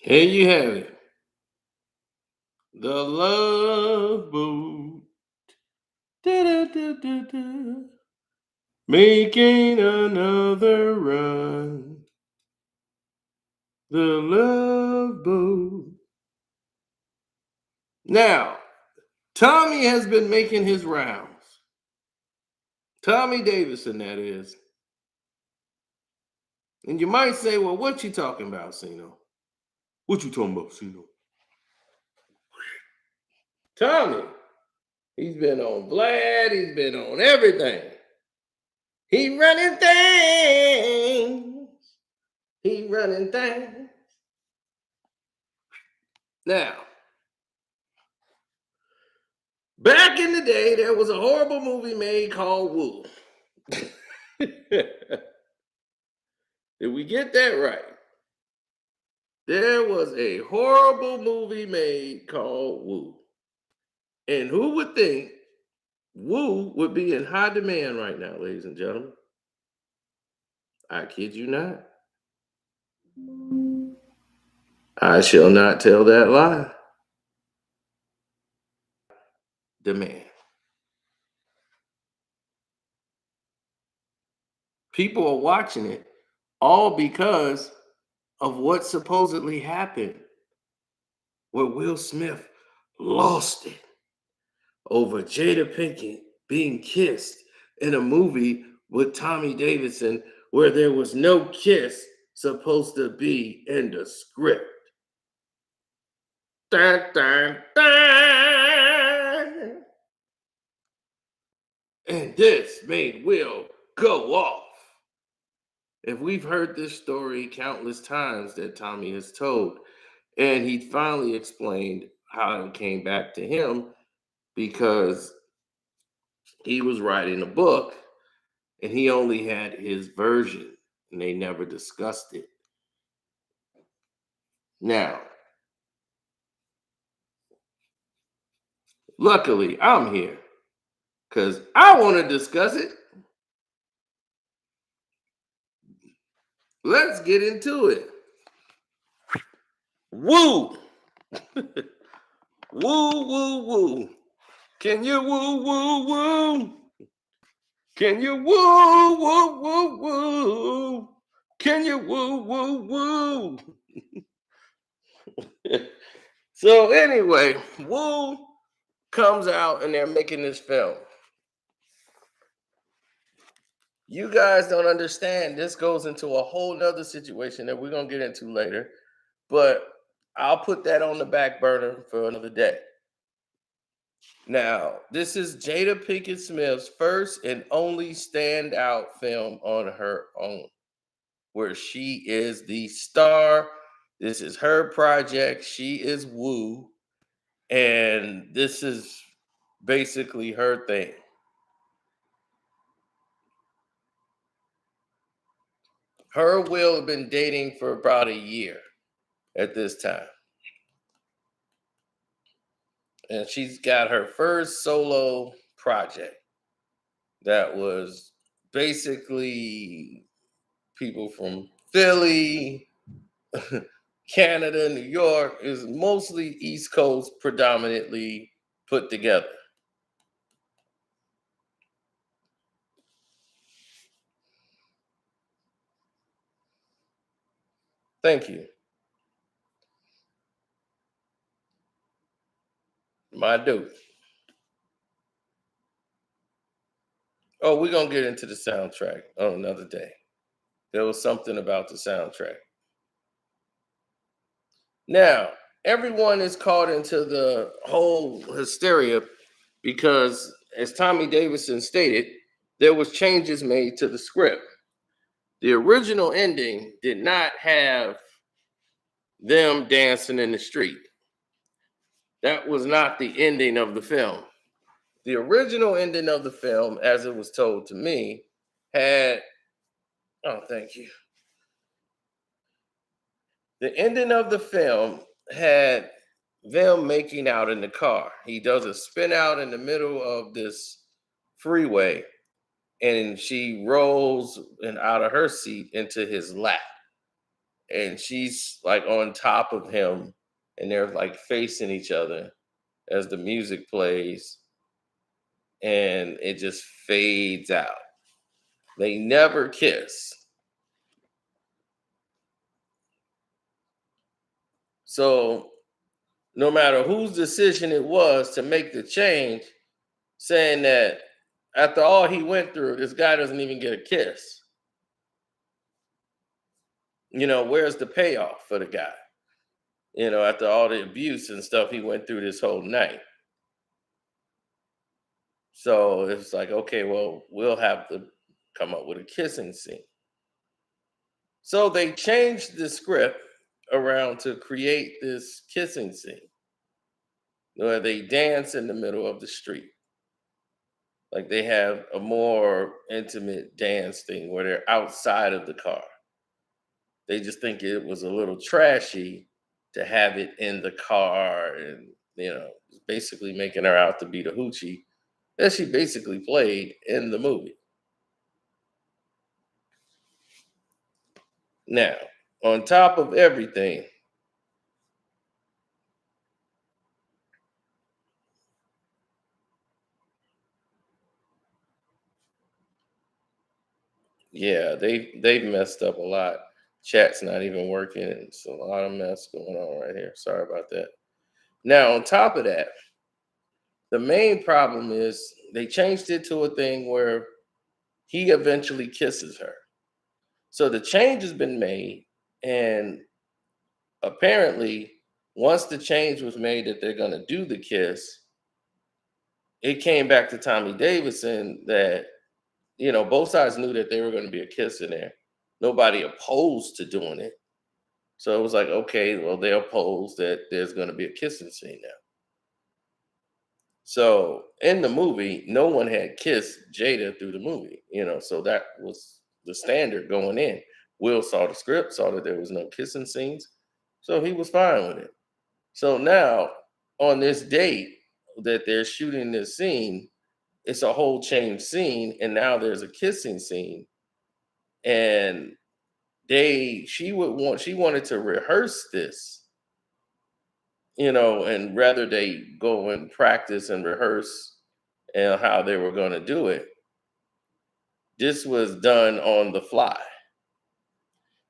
Here you have it. The Love Boat. Da-da-da-da-da. Making another run. The Love Boat. Now, Tommy has been making his rounds. Tommy Davidson, that is. And you might say, well, what you talking about, Sino? What you talking about, Sino? Tommy. He's been on Vlad. He's been on everything. He running things. He running things. Now, back in the day, there was a horrible movie made called Woo. Did we get that right? There was a horrible movie made called Woo. And who would think Woo would be in high demand right now, ladies and gentlemen? I kid you not. I shall not tell that lie. Demand. People are watching it all because of what supposedly happened where Will Smith lost it over Jada Pinkett being kissed in a movie with Tommy Davidson where there was no kiss supposed to be in the script. Dun, dun, dun. And this made Will go off. If we've heard this story countless times that Tommy has told, and he finally explained how it came back to him because he was writing a book and he only had his version and they never discussed it. Now, luckily, I'm here because I want to discuss it. Let's get into it. Woo! Woo, woo, woo. Can you woo, woo, woo? Can you woo, woo, woo, woo? Can you woo, woo, woo? So anyway, Woo comes out and they're making this film. You guys don't understand. This goes into a whole nother situation that we're gonna get into later, but I'll put that on the back burner for another day. Now, this is Jada Pinkett Smith's first and only standout film on her own, where she is the star. This is her project. She is Woo. And this is basically her thing. Her and Will have been dating for about a year at this time. And she's got her first solo project that was basically people from Philly, Canada, New York, is mostly East Coast predominantly put together. Thank you. My dude. Oh, we're going to get into the soundtrack on another day. There was something about the soundtrack. Now, everyone is caught into the whole hysteria because, as Tommy Davidson stated, there was changes made to the script. The original ending did not have them dancing in the street. That was not the ending of the film. The original ending of the film, as it was told to me, had, oh, thank you. The ending of the film had them making out in the car. He does a spin out in the middle of this freeway and she rolls and out of her seat into his lap. and she's like on top of him, and they're like facing each other as the music plays, and it just fades out. They never kiss. So no matter whose decision it was to make the change, saying that after all he went through, this guy doesn't even get a kiss. Where's the payoff for the guy? After all the abuse and stuff he went through this whole night. So it's like, okay, well, we'll have to come up with a kissing scene. So they changed the script around to create this kissing scene where they dance in the middle of the street. Like they have a more intimate dance thing where they're outside of the car. They just think it was a little trashy to have it in the car and, basically making her out to be the hoochie that she basically played in the movie. Now, on top of everything, yeah, they've messed up a lot. Chat's not even working. It's a lot of mess going on right here. Sorry about that. Now, on top of that, the main problem is they changed it to a thing where he eventually kisses her. So the change has been made, and apparently, once the change was made that they're going to do the kiss, it came back to Tommy Davidson that both sides knew that there were going to be a kiss in there. Nobody opposed to doing it. So it was like, okay, well, they oppose that there's going to be a kissing scene now. So in the movie, no one had kissed Jada through the movie, so that was the standard going in. Will saw the script, saw that there was no kissing scenes, so he was fine with it. So now on this date that they're shooting this scene, it's a whole change scene, and now there's a kissing scene, and she wanted to rehearse this, and rather they go and practice and rehearse and how they were going to do it. This was done on the fly.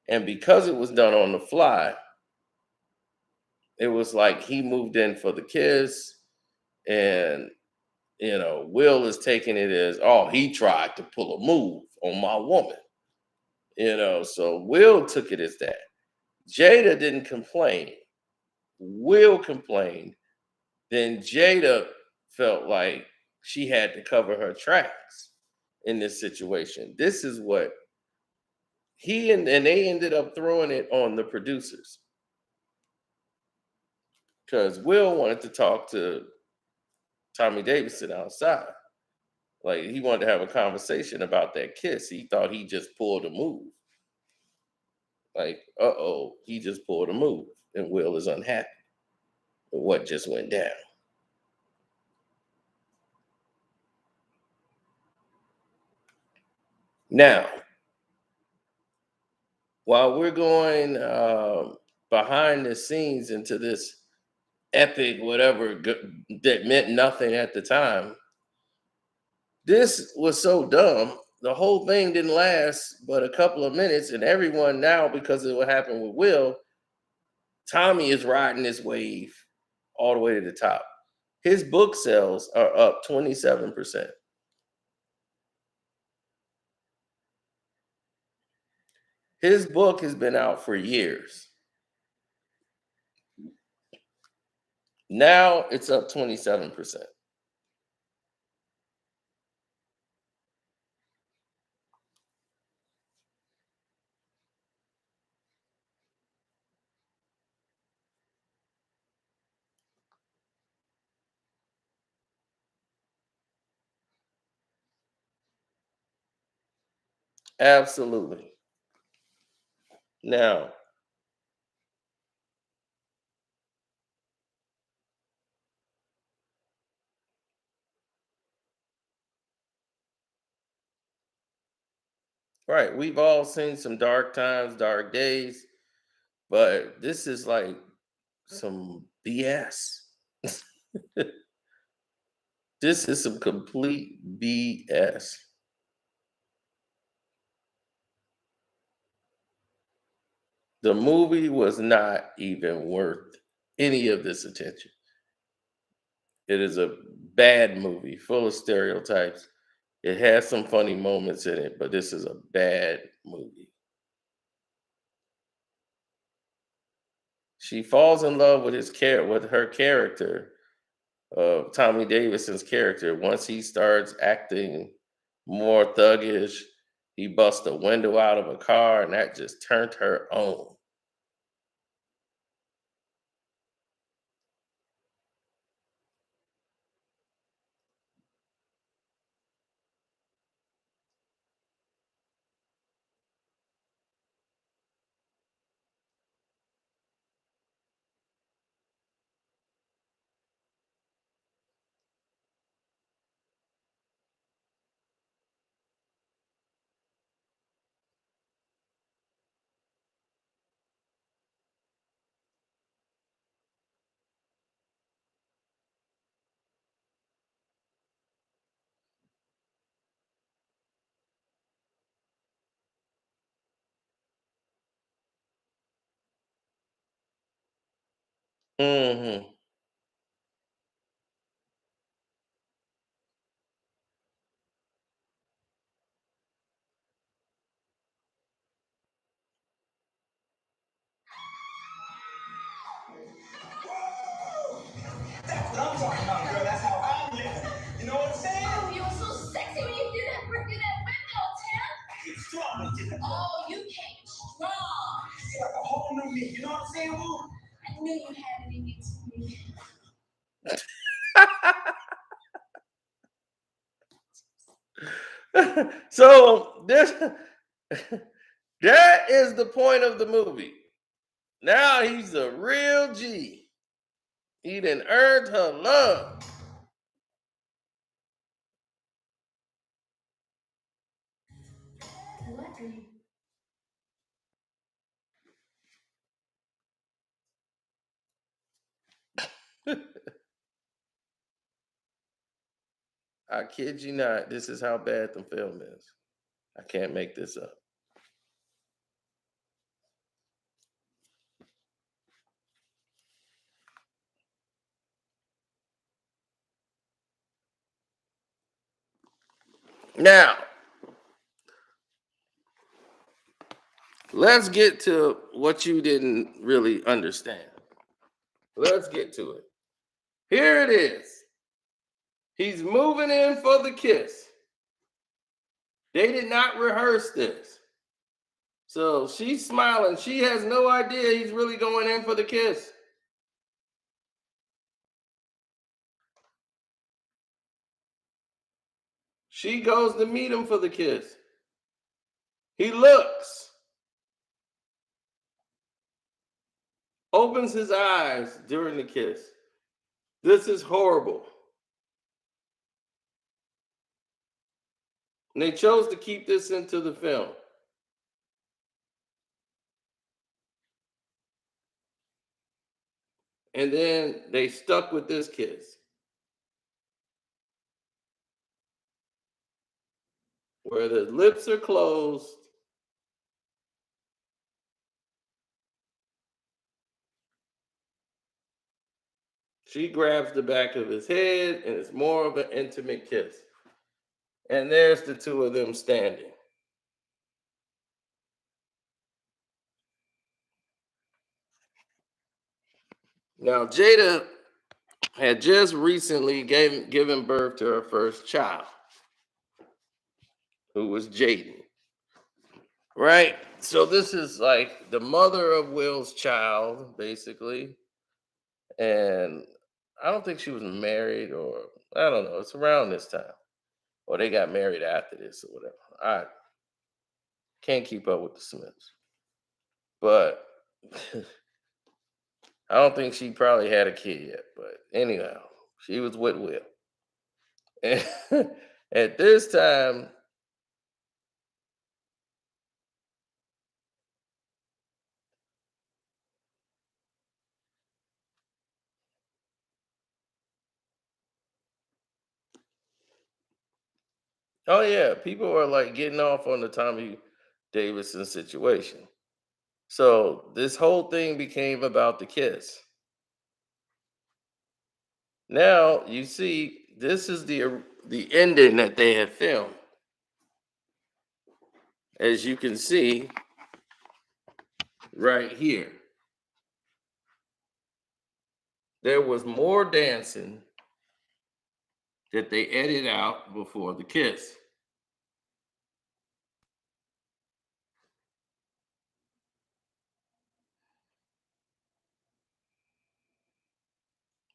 And because it was done on the fly, it was like he moved in for the kiss, and Will is taking it as, oh, he tried to pull a move on my woman. So Will took it as that. Jada didn't complain. Will complained. Then Jada felt like she had to cover her tracks in this situation. This is what and they ended up throwing it on the producers because Will wanted to talk to Tommy Davidson outside. Like he wanted to have a conversation about that kiss. He thought he just pulled a move. Like, he just pulled a move, and Will is unhappy with what just went down. Now, while we're going behind the scenes into this epic whatever that meant nothing at the time, this was so dumb. The whole thing didn't last but a couple of minutes, and everyone now, because of what happened with Will, Tommy is riding this wave all the way to the top. His book sales are up 27%. His book has been out for years. Now it's up 27%. Absolutely. Now, right, we've all seen some dark times, dark days. But this is like some BS. This is some complete BS. The movie was not even worth any of this attention. It is a bad movie, full of stereotypes. It has some funny moments in it, but this is a bad movie. She falls in love with with her character, Tommy Davidson's character. Once he starts acting more thuggish, he busts a window out of a car, and that just turned her on. Hmm. That's what I'm talking about, girl. That's how I'm living. You know what I'm saying? Oh, you were so sexy when you did that brick in that window, Tim. I came strong when you did that. Oh, you came strong. It's like a whole new me. You know what I'm saying, Woo? I knew you had it in you too. So this that is the point of the movie. Now he's a real G. He done earned her love. What are you? I kid you not. This is how bad the film is. I can't make this up. Now, let's get to what you didn't really understand. Let's get to it. Here it is. He's moving in for the kiss. They did not rehearse this. So she's smiling. She has no idea he's really going in for the kiss. She goes to meet him for the kiss. He looks, opens his eyes during the kiss. This is horrible. And they chose to keep this into the film. And then they stuck with this kiss, where the lips are closed. She grabs the back of his head, and it's more of an intimate kiss. And there's the two of them standing. Now, Jada had just recently given birth to her first child, who was Jaden. Right? So this is like the mother of Will's child, basically. And I don't think she was married, or I don't know. It's around this time. Or they got married after this or whatever. I can't keep up with the Smiths. But I don't think she probably had a kid yet. But anyhow, she was with Will. And at this time, Oh yeah, people are like getting off on the Tommy Davidson situation. So this whole thing became about the kiss. Now you see, this is the ending that they had filmed. As you can see right here, there was more dancing that they edited out before the kiss.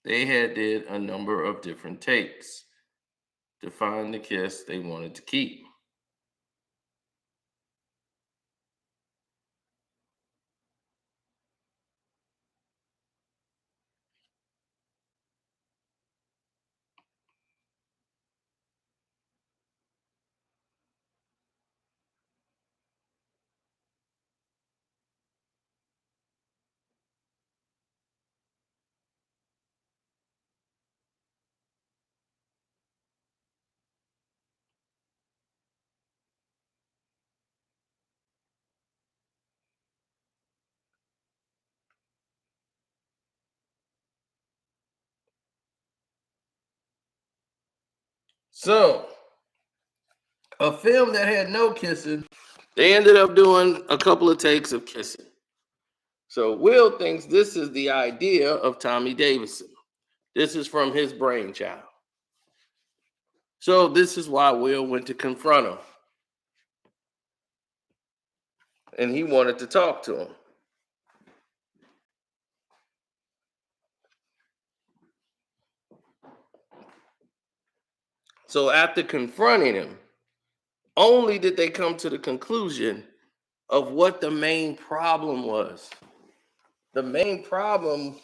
They had did a number of different takes to find the kiss they wanted to keep. So a film that had no kissing, they ended up doing a couple of takes of kissing. So Will thinks this is the idea of Tommy Davidson. This is from his brainchild. So this is why Will went to confront him, and he wanted to talk to him. So after confronting him, only did they come to the conclusion of what the main problem was. The main problem,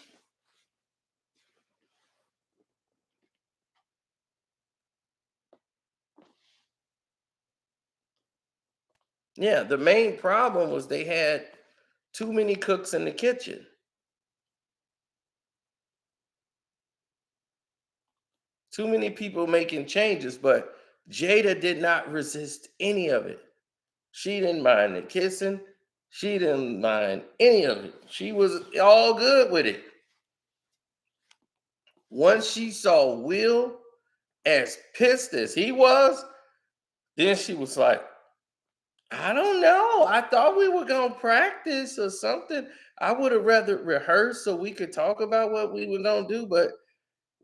yeah, the main problem was they had too many cooks in the kitchen. Too many people making changes, but Jada did not resist any of it. She didn't mind the kissing. She didn't mind any of it. She was all good with it. Once she saw Will as pissed as he was, then she was like, I don't know. I thought we were going to practice or something. I would have rather rehearsed so we could talk about what we were going to do, but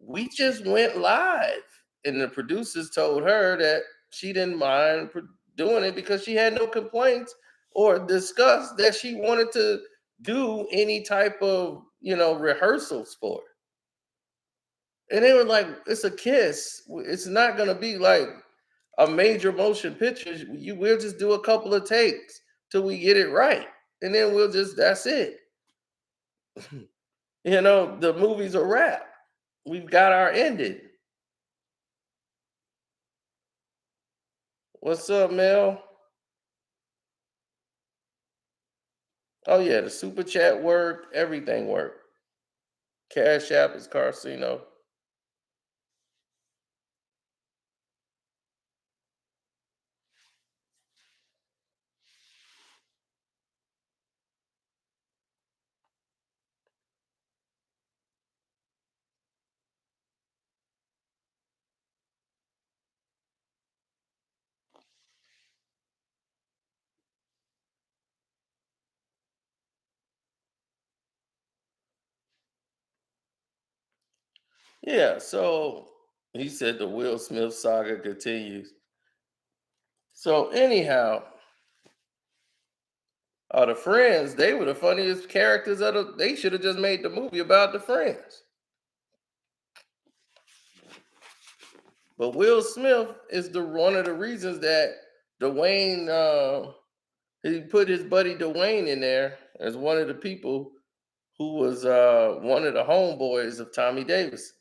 we just went live. And the producers told her that she didn't mind doing it because she had no complaints or discussed that she wanted to do any type of, rehearsals for it. And they were like, it's a kiss. It's not going to be like a major motion picture. We'll just do a couple of takes till we get it right. And then that's it. The movie's a wrap. We've got our ending. What's up, Mel? Oh yeah, the super chat worked. Everything worked. Cash App is Carcino. Yeah, so he said the Will Smith saga continues. So anyhow, the friends, they were the funniest characters they should have just made the movie about the friends. But Will Smith is the one of the reasons that Dwayne he put his buddy Dwayne in there as one of the people who was one of the homeboys of Tommy Davis.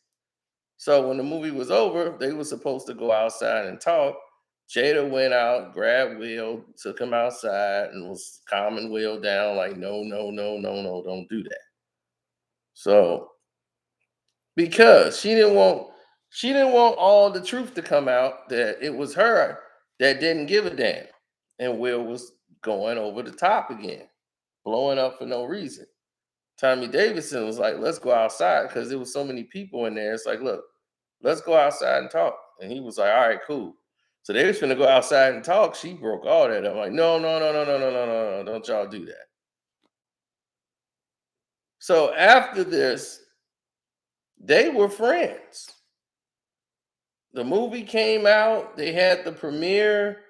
So when the movie was over, they were supposed to go outside and talk. Jada went out, grabbed Will, took him outside, and was calming Will down, like, no, no, no, no, no, don't do that. So because she didn't want all the truth to come out that it was her that didn't give a damn. And Will was going over the top again, blowing up for no reason. Tommy Davidson was like, let's go outside because there was so many people in there. It's like, look, let's go outside and talk. And he was like, all right, cool. So they was finna go outside and talk. She broke all that. I'm like, no, no, no, no, no, no, no, no, no. Don't y'all do that. So after this, they were friends. The movie came out, they had the premiere,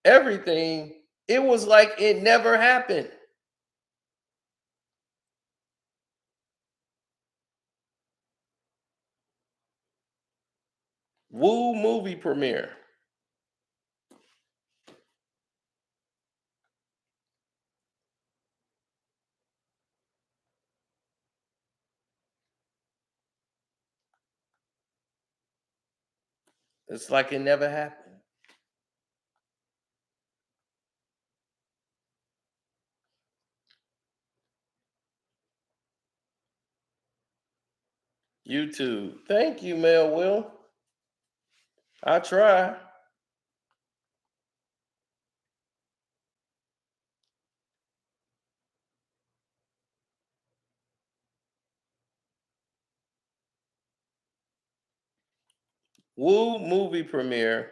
everything. It was like it never happened. Woo movie premiere. It's like it never happened. YouTube. Thank you, Mel Will. I try. Woo movie premiere.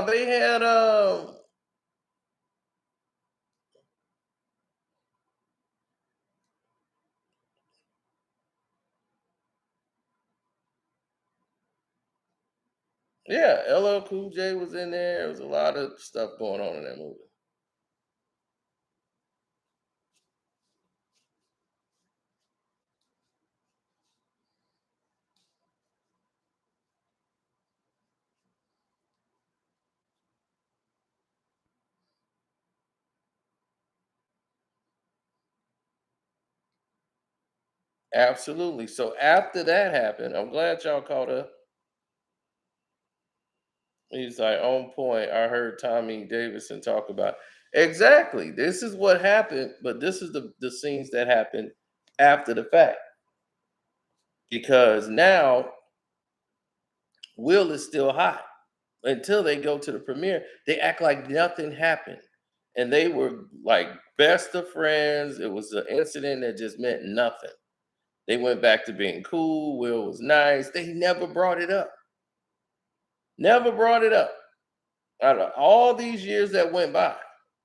They had yeah, LL Cool J was in there. There was a lot of stuff going on in that movie. Absolutely. So after that happened, I'm glad y'all caught up. He's like, on point. I heard Tommy Davidson talk about exactly. This is what happened, but this is the scenes that happened after the fact. Because now Will is still hot until they go to the premiere. They act like nothing happened. And they were like best of friends. It was an incident that just meant nothing. They went back to being cool. Will was nice. They never brought it up. Never brought it up. Out of all these years that went by,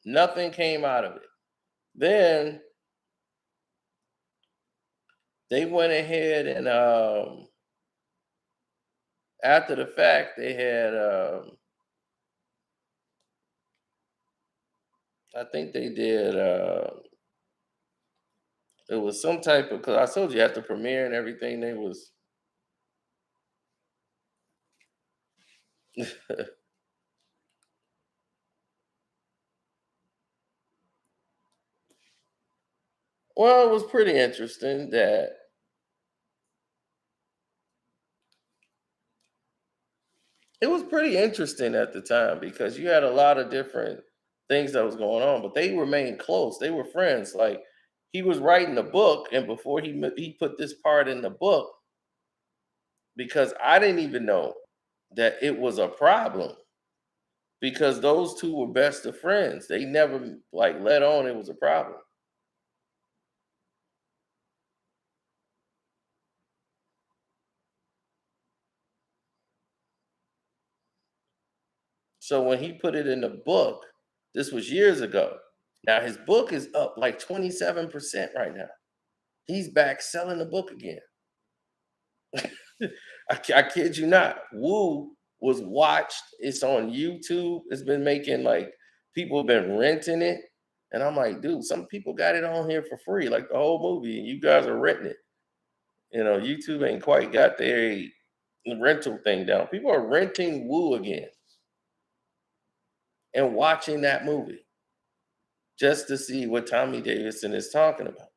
nothing came out of it. Then they went ahead and after the fact, they had I think they did it was some type of because I told you at the premiere and everything they was well, it was pretty interesting that it was pretty interesting at the time because you had a lot of different things that was going on, but they remained close. They were friends. Like he was writing the book, and before he put this part in the book, because I didn't even know that it was a problem because those two were best of friends. They never like let on it was a problem. So when he put it in the book, this was years ago. Now his book is up like 27% right now. He's back selling the book again. I kid you not. Woo was watched. It's on YouTube. It's been making like people have been renting it. And I'm like, dude, some people got it on here for free, like the whole movie, and you guys are renting it. YouTube ain't quite got their rental thing down. People are renting Woo again and watching that movie. just to see what Tommy Davidson is talking about.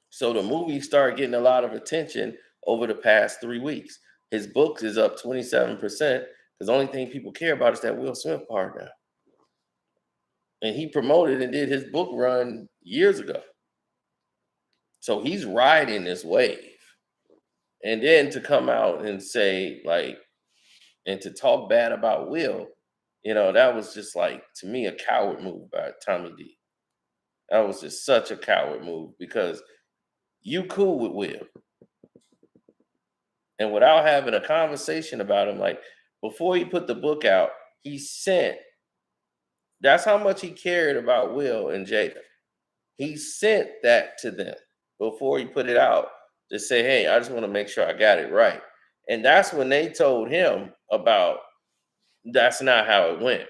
So the movie started getting a lot of attention over the past 3 weeks. His books is up 27% because the only thing people care about is that Will Smith part now. And he promoted and did his book run years ago. So he's riding this wave. And then to come out and say, like, and to talk bad about Will, that was just like, to me, a coward move by Tommy D. That was just such a coward move because you cool with Will. And without having a conversation about him, like before he put the book out, he sent, that's how much he cared about Will and Jada. He sent that to them before he put it out to say, hey, I just want to make sure I got it right. And that's when they told him about that's not how it went.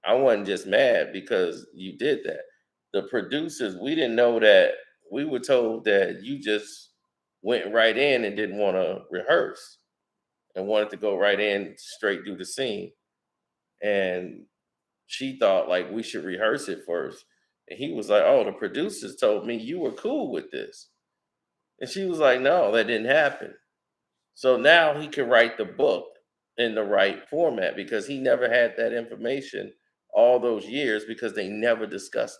I wasn't just mad because you did that. The producers, we didn't know that. We were told that you just went right in and didn't want to rehearse and wanted to go right in straight do the scene. And she thought like we should rehearse it first. And he was like, oh, the producers told me you were cool with this. And she was like, no, that didn't happen. So now he can write the book in the right format because he never had that information all those years because they never discussed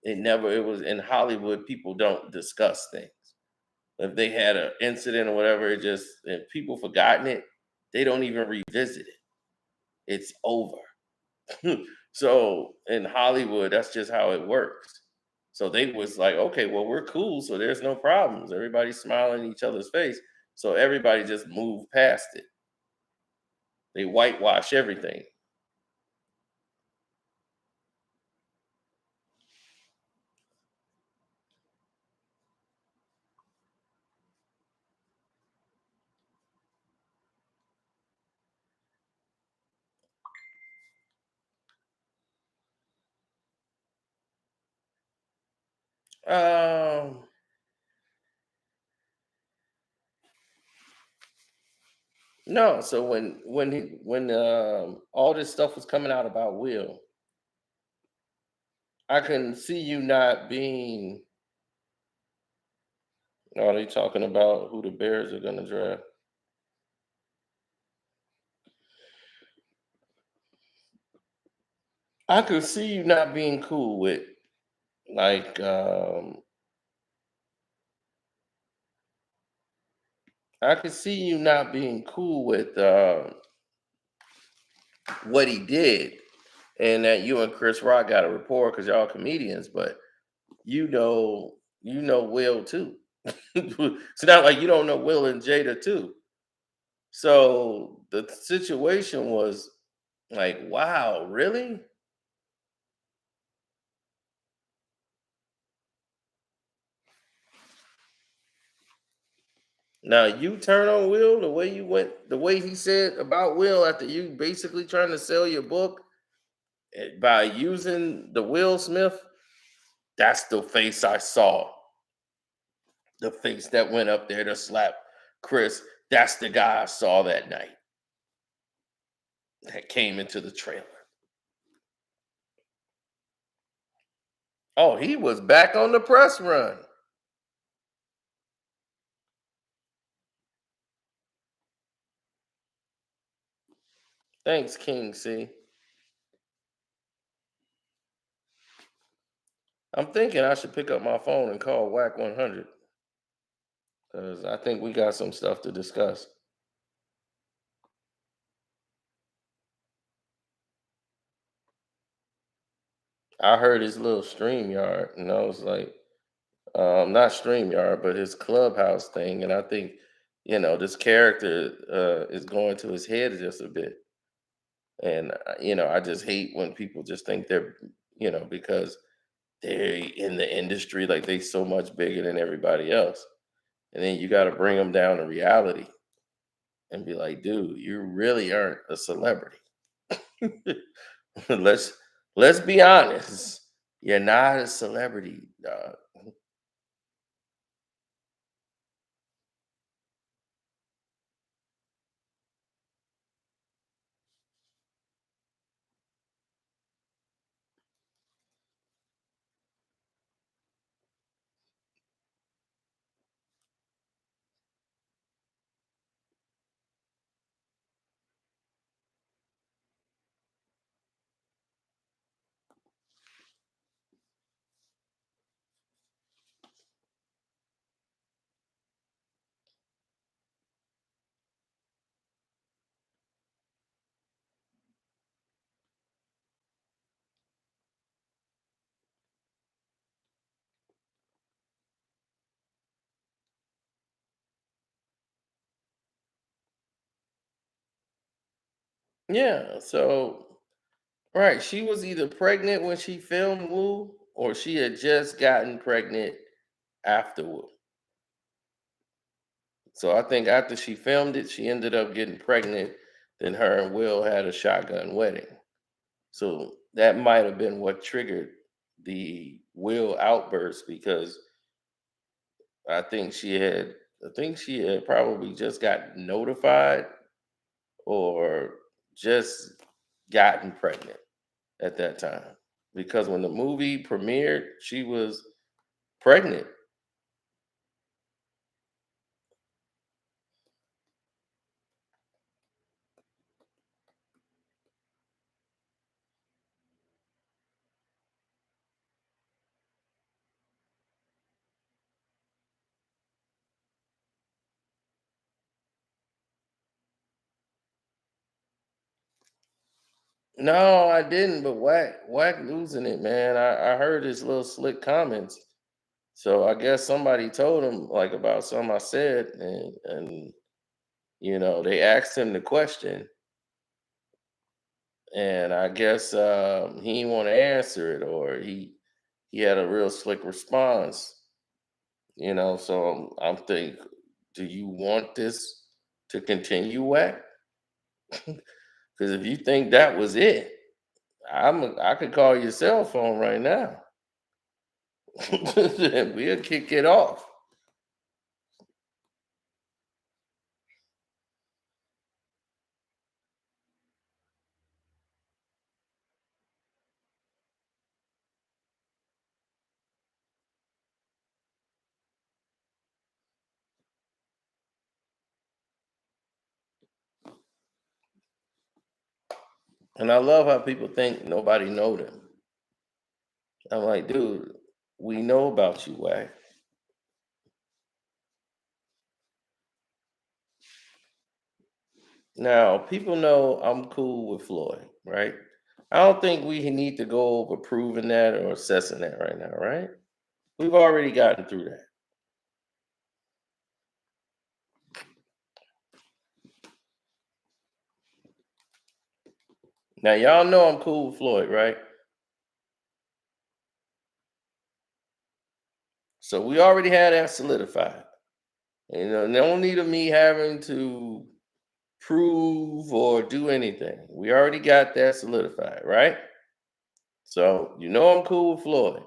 it. It was in Hollywood, people don't discuss things. If they had an incident or whatever, if people forgotten it, they don't even revisit it. It's over. So in Hollywood, that's just how it works. So they was like, okay, well, we're cool, so there's no problems. Everybody's smiling in each other's face. So everybody just moved past it. They whitewash everything. Um, no. So when all this stuff was coming out about Will, I can see you not being. Are they talking about who the Bears are going to draft? I could see you not being cool with like I could see you not being cool with what he did, and that you and Chris Rock got a rapport because y'all comedians, but Will too. It's not like you don't know Will and Jada too. So the situation was like, wow, really? Now you turn on Will the way you went, the way he said about Will after you basically trying to sell your book by using the Will Smith. That's the face I saw. The face that went up there to slap Chris. That's the guy I saw that night that came into the trailer. Oh, he was back on the press run. Thanks, King C. I'm thinking I should pick up my phone and call Whack 100 because I think we got some stuff to discuss. I heard his little StreamYard, and I was like, not StreamYard, but his Clubhouse thing. And I think, this character is going to his head just a bit. And, I just hate when people just think they're, because they're in the industry, like they so much bigger than everybody else. And then you got to bring them down to reality and be like, dude, you really aren't a celebrity. let's let's be honest. You're not a celebrity, dog. Yeah. So right, she was either pregnant when she filmed Woo, or she had just gotten pregnant after Woo. So I think after she filmed it, she ended up getting pregnant. Then her and Will had a shotgun wedding. So that might have been what triggered the Will outburst because I think she had probably just got notified or just gotten pregnant at that time. Because when the movie premiered, she was pregnant. No, I didn't, but Whack losing it, man. I heard his little slick comments. So I guess somebody told him like about something I said, and they asked him the question, and I guess he didn't want to answer it, or he had a real slick response. So I'm thinking, do you want this to continue, Whack? Because if you think that was it, I could call your cell phone right now. We'll kick it off. And I love how people think nobody know them. I'm like, dude, we know about you, Whack. Now, people know I'm cool with Floyd, right? I don't think we need to go over proving that or assessing that right now, right? We've already gotten through that. Now, y'all know I'm cool with Floyd, right? So we already had that solidified. No need of me having to prove or do anything. We already got that solidified, right? So I'm cool with Floyd.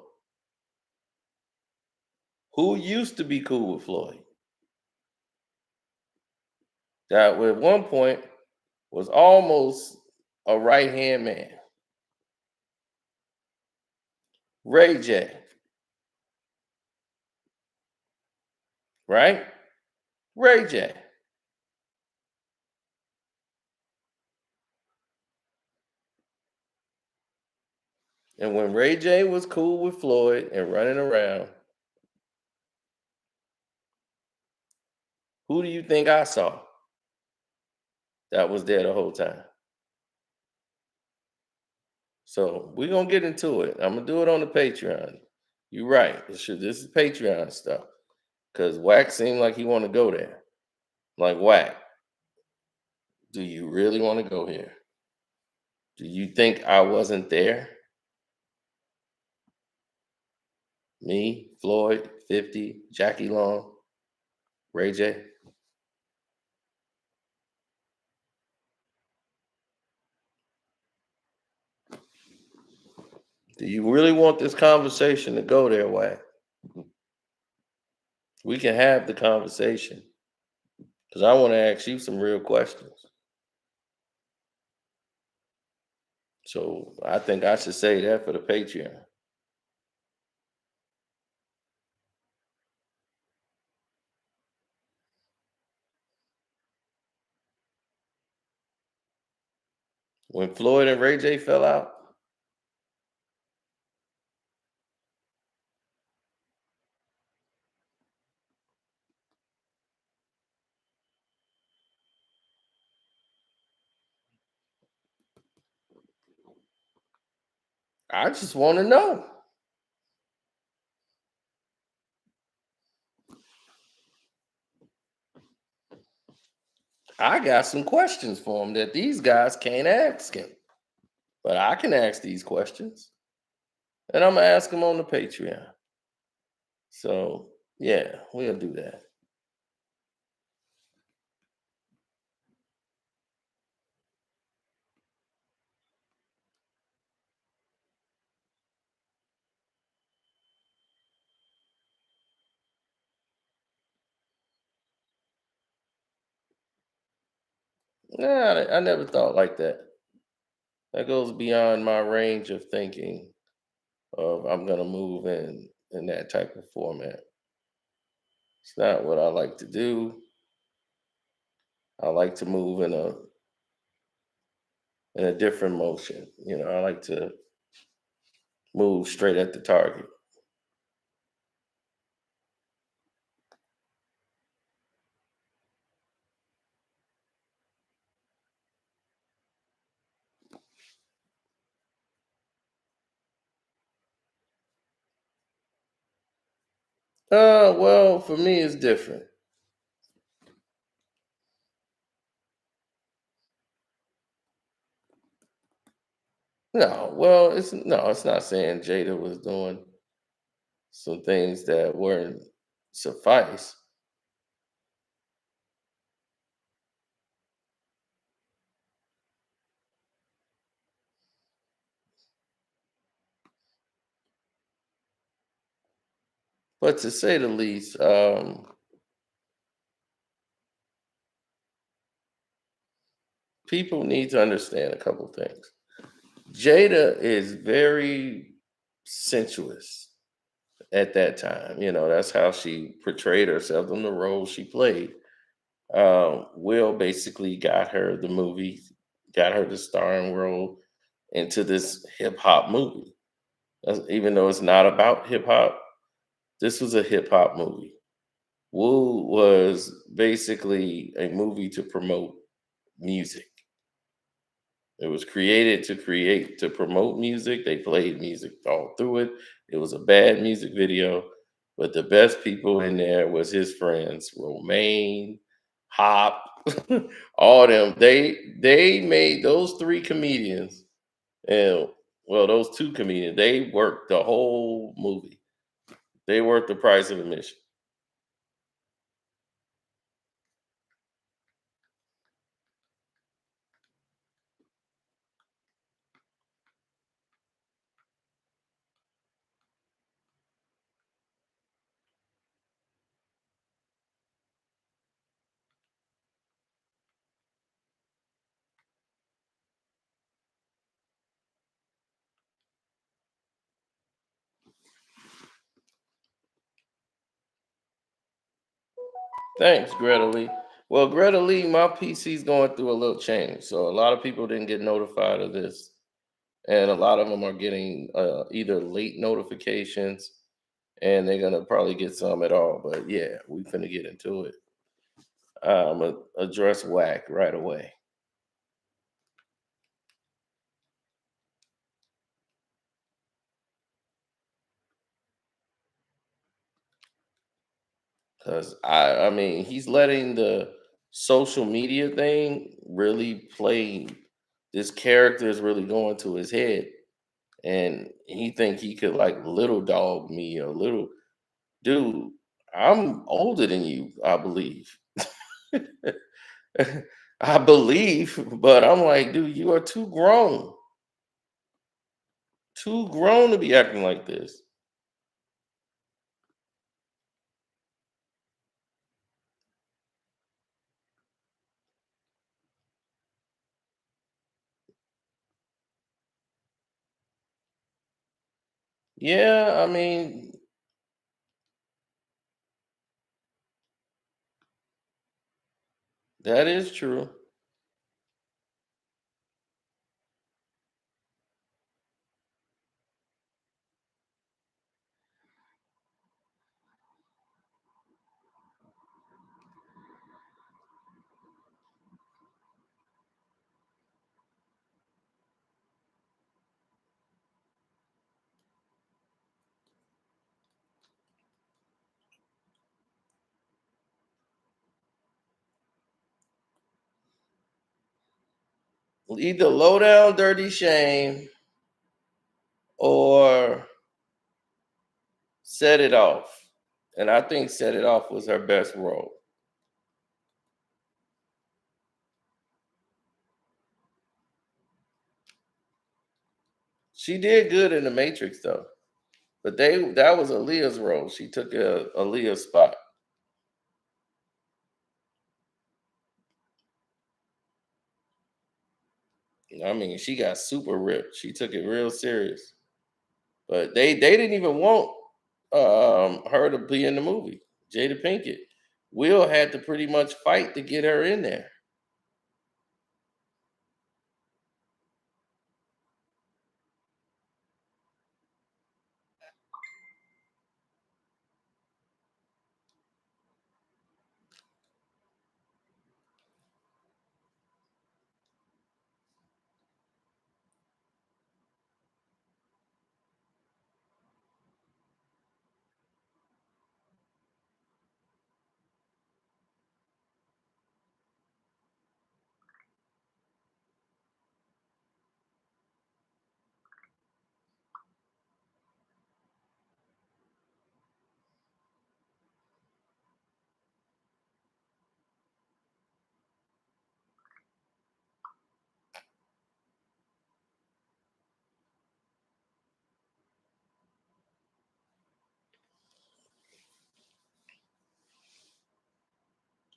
Who used to be cool with Floyd? That at one point was almost a right hand man. Ray J, right? Ray J. And when Ray J was cool with Floyd and running around, who do you think I saw that was there the whole time? So we're gonna get into it. I'm gonna do it on the Patreon. You're right. This is Patreon stuff. Cause Wack seemed like he want to go there. Like Wack, do you really want to go here? Do you think I wasn't there? Me, Floyd, 50, Jackie Long, Ray J. Do you really want this conversation to go there, Wack? We can have the conversation. Because I want to ask you some real questions. So I think I should say that for the Patreon. When Floyd and Ray J fell out, I just want to know. I got some questions for him that these guys can't ask him, but I can ask these questions, and I'm gonna ask them on the Patreon. So yeah, we'll do that. Nah, I never thought like that. That goes beyond my range of thinking. Of I'm gonna move in that type of format. It's not what I like to do. I like to move in a different motion. I like to move straight at the target. Well, for me, it's different. No, well, it's not saying Jada was doing some things that weren't suffice. But to say the least, people need to understand a couple things. Jada is very sensuous at that time. That's how she portrayed herself in the role she played. Will basically got her the movie, got her the starring role into this hip hop movie. Even though it's not about hip hop, this was a hip hop movie. Woo was basically a movie to promote music. It was created to promote music. They played music all through it. It was a bad music video, but the best people in there was his friends, Romaine, Hop, all them. They made those three comedians, and well, those two comedians. They worked the whole movie. They worked the price of admission. Thanks, Greta Lee. Well, Greta Lee, my PC's going through a little change, so a lot of people didn't get notified of this, and a lot of them are getting either late notifications, and they're gonna probably get some at all. But yeah, we finna get into it. I'm gonna address whack right away because I mean, he's letting the social media thing really play. This character is really going to his head, and he think he could like little dog me or little dude. I'm older than you, I believe. I believe, but I'm like, dude, you are too grown to be acting like this. Yeah, I mean, that is true. Either Low Down Dirty Shame or Set It Off. And I think Set It Off was her best role. She did good in The Matrix though. But that was Aaliyah's role. She took Aaliyah's spot. I mean, she got super ripped. She took it real serious. But they didn't even want her to be in the movie. Jada Pinkett. Will had to pretty much fight to get her in there.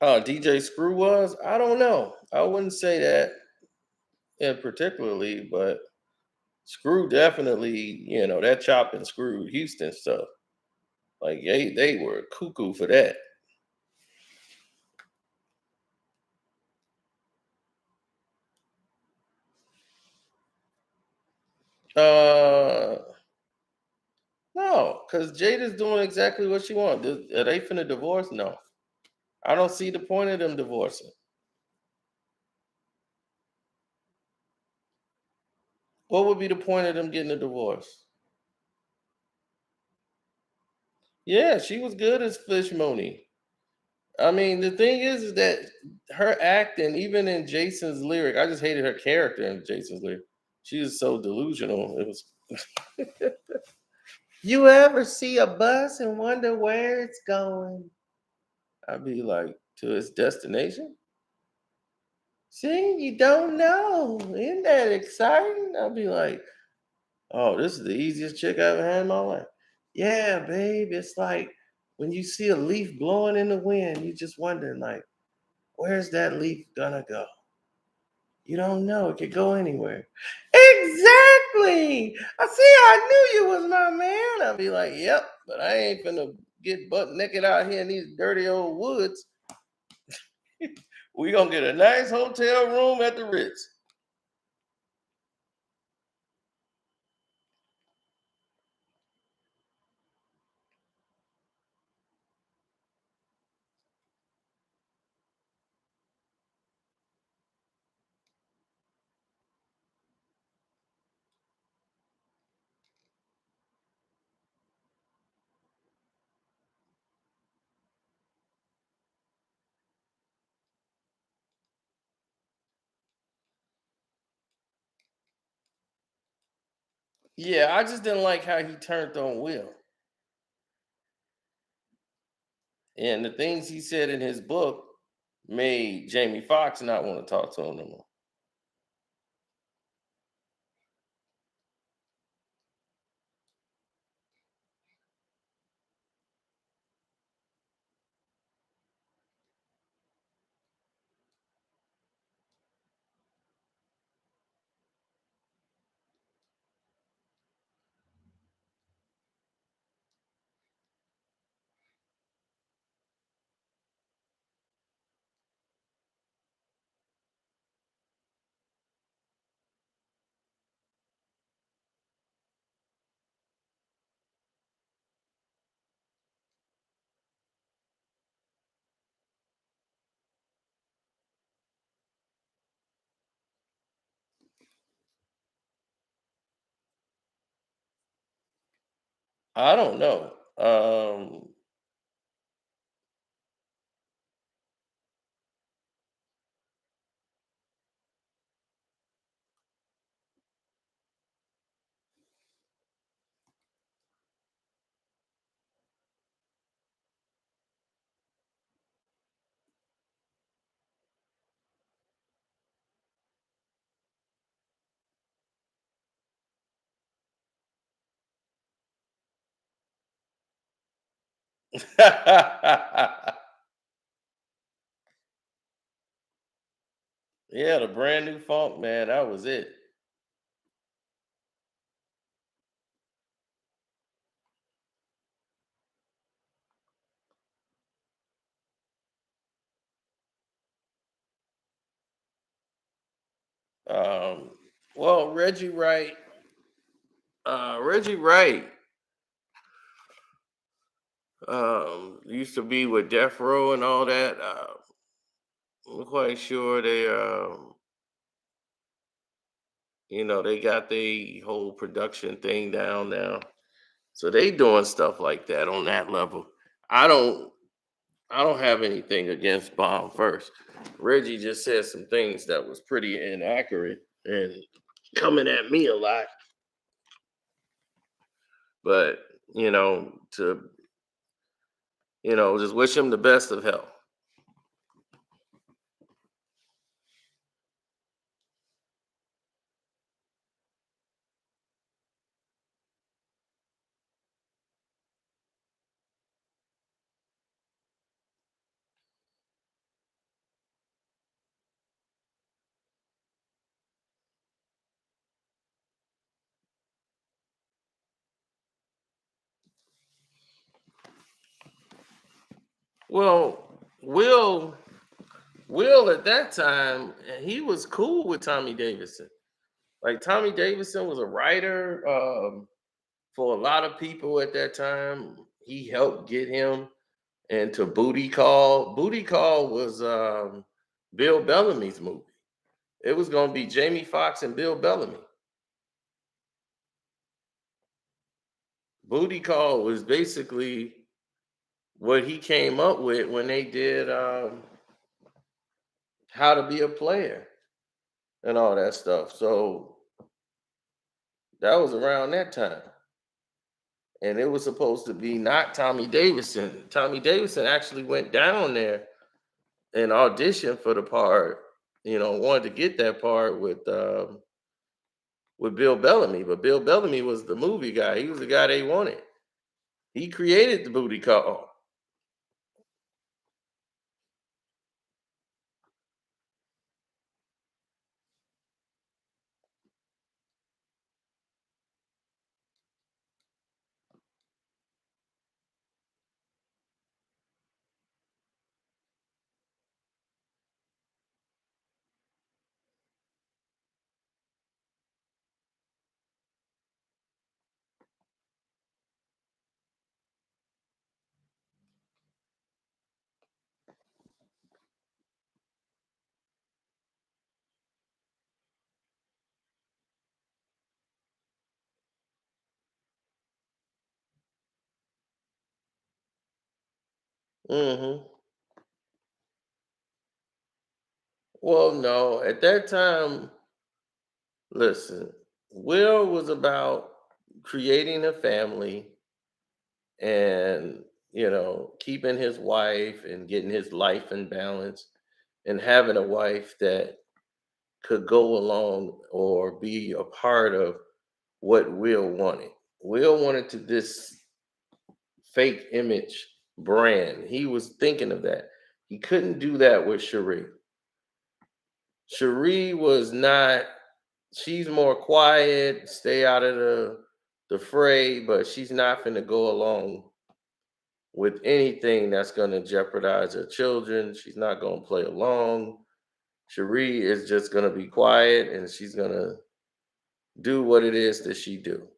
DJ Screw was? I don't know. I wouldn't say that particularly, but Screw definitely, that chop and screw Houston stuff. Like they were cuckoo for that. Uh no, because Jada's doing exactly what she wants. Are they finna divorce? No. I don't see the point of them divorcing. What would be the point of them getting a divorce? Yeah, she was good as Fish Mooney. I mean, the thing is that her acting, even in Jason's lyric, I just hated her character in Jason's lyric. She was so delusional. It was. You ever see a bus and wonder where it's going? I'd be like, to its destination. See, you don't know. Isn't that exciting? I'd be like, oh, this is the easiest chick I ever had in my life. Yeah, babe. It's like when you see a leaf blowing in the wind, you just wondering, like, where's that leaf gonna go? You don't know. It could go anywhere. Exactly. I see. I knew you was my man. I'd be like, yep, but I ain't finna get butt naked out here in these dirty old woods. We gonna get a nice hotel room at the Ritz. Yeah, I just didn't like how he turned on Will. And the things he said in his book made Jamie Foxx not want to talk to him no more. I don't know. Yeah, the brand new funk, man. That was it. Um, well, Reggie Wright used to be with Death Row and all that. I'm quite sure they got the whole production thing down now. So they doing stuff like that on that level. I don't, I don't have anything against Bomb First. Reggie just said some things that was pretty inaccurate and coming at me a lot, but to just wish him the best of health. Well, Will at that time, he was cool with Tommy Davidson. Like Tommy Davidson was a writer for a lot of people at that time. He helped get him into Booty Call. Booty Call was Bill Bellamy's movie. It was going to be Jamie Foxx and Bill Bellamy. Booty Call was basically what he came up with when they did How to Be a Player and all that stuff. So that was around that time. And it was supposed to be not Tommy Davidson. Tommy Davidson actually went down there and auditioned for the part. Wanted to get that part with Bill Bellamy, but Bill Bellamy was the movie guy. He was the guy they wanted. He created the booty call. Hmm. Well, no, at that time, listen, Will was about creating a family and keeping his wife and getting his life in balance and having a wife that could go along or be a part of what Will wanted. Will wanted to this fake image brand. He was thinking of that. He couldn't do that with Cherie. Cherie was not, she's more quiet, stay out of the fray, but she's not going to go along with anything that's going to jeopardize her children. She's not going to play along. Cherie is just going to be quiet and she's going to do what it is that she do.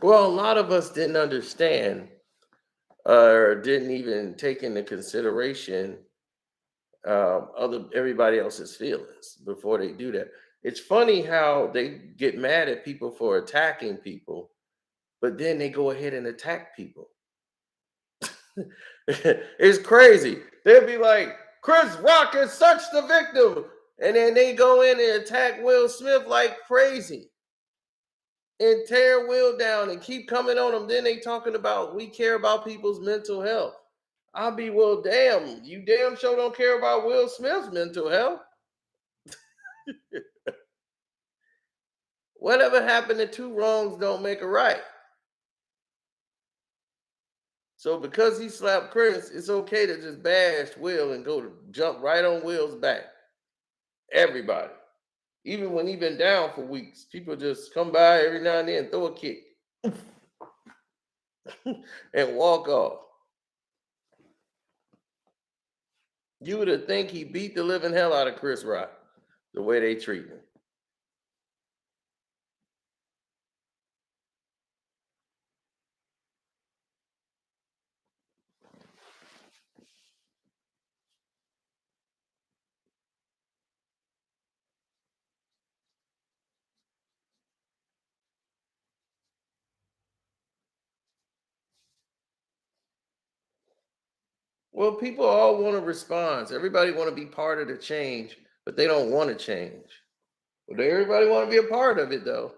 Well, a lot of us didn't understand or didn't even take into consideration other everybody else's feelings before they do that. It's funny how they get mad at people for attacking people, but then they go ahead and attack people. It's crazy. They'll be like, Chris Rock is such the victim. And then they go in and attack Will Smith like crazy and tear Will down and keep coming on him. Then they talking about we care about people's mental health. I'll be, well, damn, you damn sure don't care about Will Smith's mental health. Whatever happened to two wrongs don't make a right. So because he slapped Chris, it's okay to just bash Will and go to jump right on Will's back. Everybody. Even when he been down for weeks, people just come by every now and then, throw a kick, and walk off. You would have think he beat the living hell out of Chris Rock, the way they treat him. Well, people all want a response. Everybody want to be part of the change, but they don't want to change. But everybody want to be a part of it, though.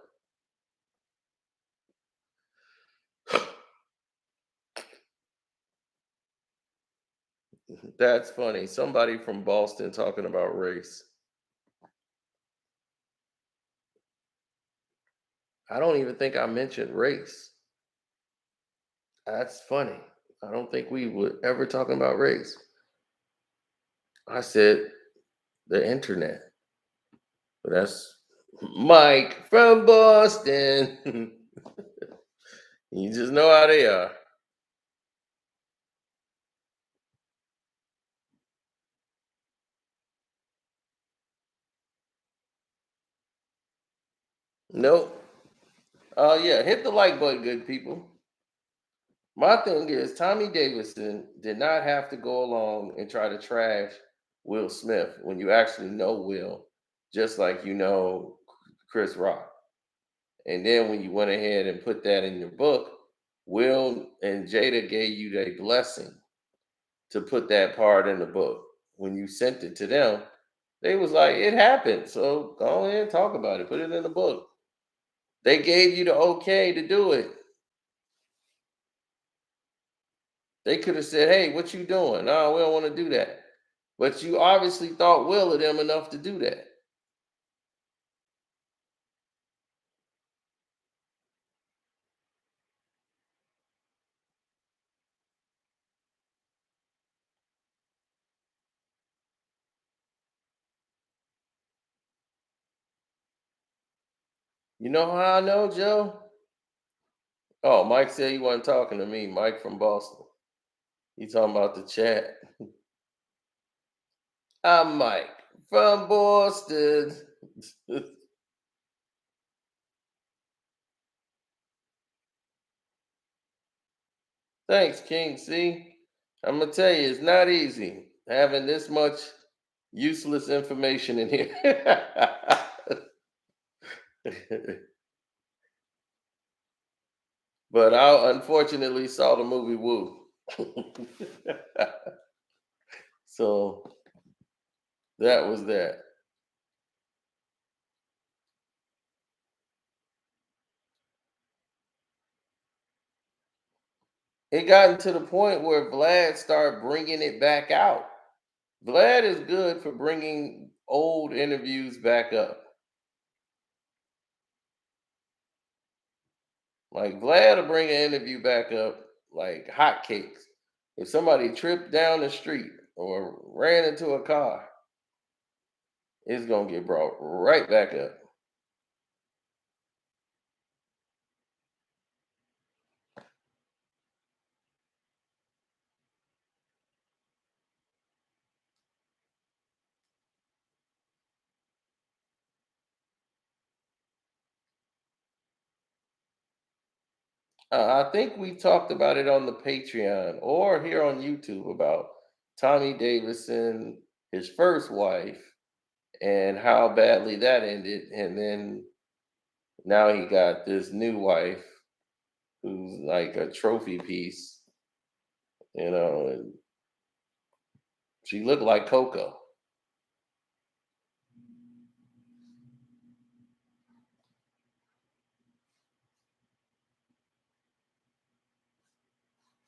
That's funny. Somebody from Boston talking about race. I don't even think I mentioned race. That's funny. I don't think we would ever talking about race. I said the internet. But that's Mike from Boston. You just know how they are. Nope. Oh yeah, hit the like button, good people. My thing is Tommy Davidson did not have to go along and try to trash Will Smith when you actually know Will, just like you know Chris Rock. And then when you went ahead and put that in your book, Will and Jada gave you their blessing to put that part in the book. When you sent it to them, they was like, it happened. So go ahead and talk about it. Put it in the book. They gave you the okay to do it. They could have said, hey, what you doing? No, we don't want to do that. But you obviously thought well of them enough to do that. You know how I know, Joe? Oh, Mike said he wasn't talking to me. Mike from Boston. He talking about the chat. I'm Mike from Boston. Thanks, King. See, I'm gonna tell you, it's not easy having this much useless information in here. But I unfortunately saw the movie Woo. So that was that. It gotten to the point where Vlad started bringing it back out. Vlad is good for bringing old interviews back up. Like Vlad will bring an interview back up like hotcakes. If somebody tripped down the street or ran into a car, it's gonna get brought right back up. I think we talked about it on the Patreon or here on YouTube about Tommy Davidson, his first wife, and how badly that ended. And then now he got this new wife who's like a trophy piece. And she looked like Coco.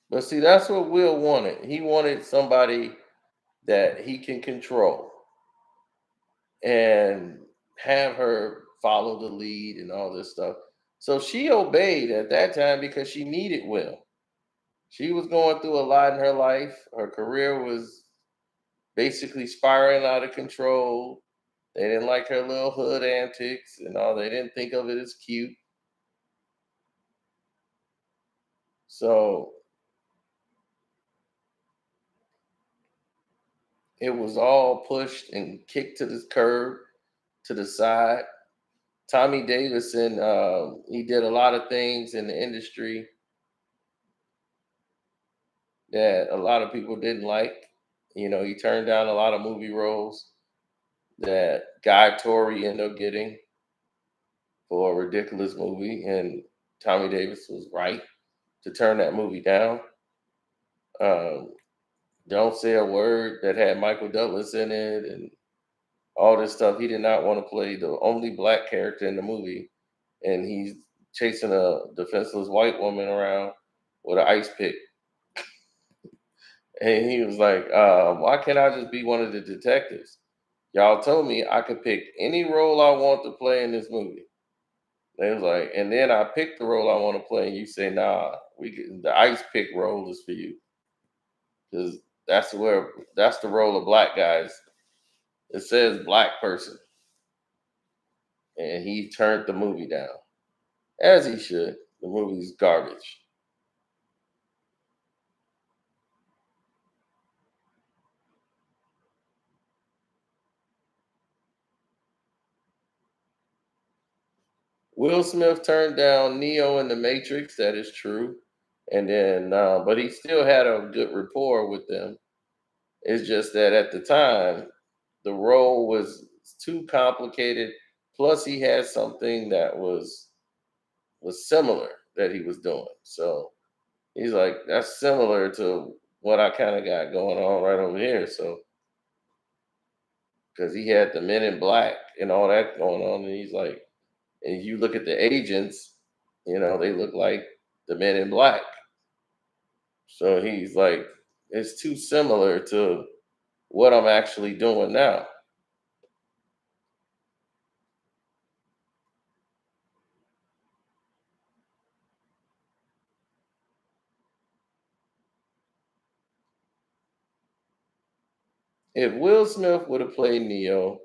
But see, that's what Will wanted. He wanted somebody that he can control and have her follow the lead and all this stuff. So she obeyed at that time because she needed Will. She was going through a lot in her life. Her career was basically spiraling out of control. They didn't like her little hood antics and all. They didn't think of it as cute. So it was all pushed and kicked to the curb, to the side. Tommy Davidson, he did a lot of things in the industry that a lot of people didn't like. He turned down a lot of movie roles that Guy Torrey ended up getting for a ridiculous movie, and Tommy Davis was right to turn that movie down. Um, Don't Say a Word that had Michael Douglas in it and all this stuff. He did not want to play the only black character in the movie, and he's chasing a defenseless white woman around with an ice pick. And he was like, why can't I just be one of the detectives? Y'all told me I could pick any role I want to play in this movie. They was like, and then I picked the role I want to play, and you say, nah, the ice pick role is for you. Because that's the role of black guys. It says black person. And he turned the movie down. As he should. The movie's garbage. Will Smith turned down Neo in the Matrix. That is true. And then, but he still had a good rapport with them. It's just that at the time, the role was too complicated. Plus, he had something that was similar that he was doing. So he's like, that's similar to what I kind of got going on right over here. So because he had the Men in Black and all that going on, and he's like, and you look at the agents, they look like the Men in Black. So he's like, it's too similar to what I'm actually doing now. If Will Smith would have played Neo,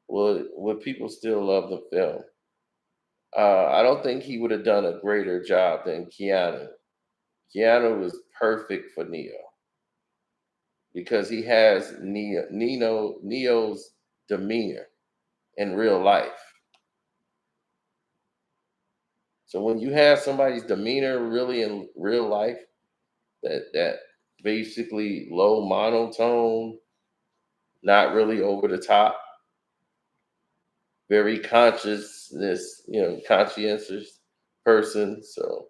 would people still love the film? I don't think he would have done a greater job than Keanu. Keanu was perfect for Neo because he has Neo's demeanor in real life. So when you have somebody's demeanor really in real life, that basically low monotone, not really over the top, very conscientious person. So,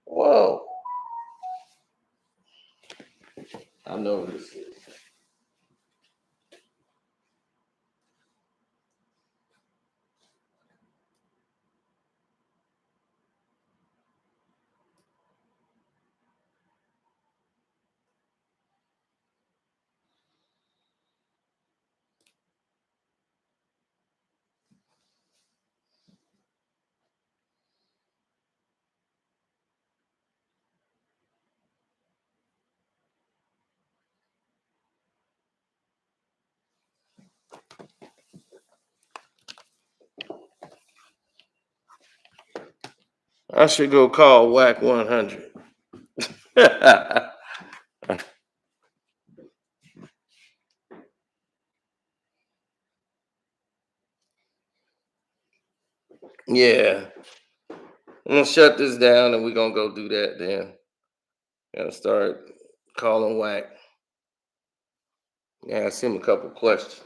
well, I know this. I should go call Whack 100. Yeah. I'm gonna shut this down and we're gonna go do that then. Gotta start calling Whack. Yeah, ask him a couple questions.